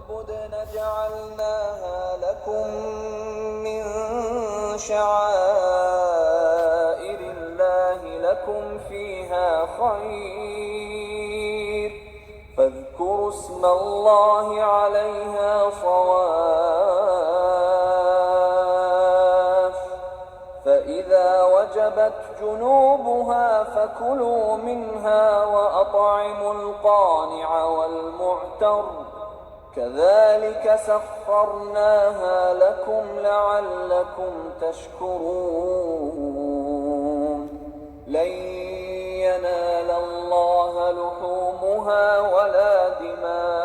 بدن جعلناها لكم من شعائر الله لكم فيها خير فاذكروا اسم الله عليها صواف فإذا وجبت جنوبها فكلوا منها وأطعموا القانع والمعتر كذلك سخرناها لكم لعلكم تشكرون لن ينال الله لحومها ولا دماؤها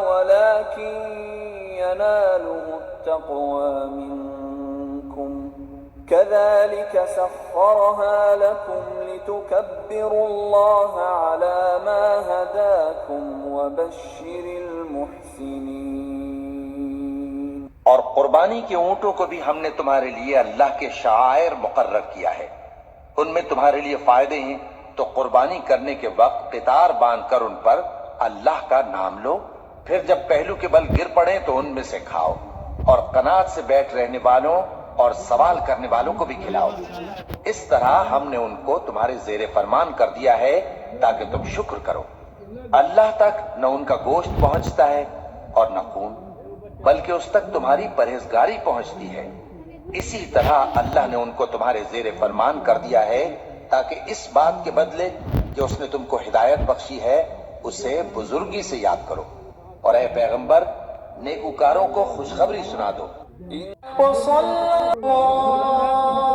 ولكن يناله التقوى منكم كذلك سخرها لكم لتكبروا الله على ما هداكم وبشر المحسنين اور قربانی کے اونٹوں کو بھی ہم نے تمہارے لیے اللہ کے شعائر مقرر کیا ہے، ان میں تمہارے لیے فائدے ہیں، تو قربانی کرنے کے وقت قطار باندھ کر ان پر اللہ کا نام لو، پھر جب پہلو کے بل گر پڑیں تو ان میں سے کھاؤ، اور قناعت سے بیٹھ رہنے والوں اور سوال کرنے والوں کو بھی کھلاؤ۔ اس طرح ہم نے ان کو تمہارے زیر فرمان کر دیا ہے تاکہ تم شکر کرو۔ اللہ تک نہ ان کا گوشت پہنچتا ہے اور نہ خون، بلکہ اس تک تمہاری پرہیزگاری پہنچتی ہے۔ اسی طرح اللہ نے ان کو تمہارے زیر فرمان کر دیا ہے تاکہ اس بات کے بدلے کہ اس نے تم کو ہدایت بخشی ہے اسے بزرگی سے یاد کرو، اور اے پیغمبر نیکوکاروں کو خوشخبری سنا دو۔ وصلى الله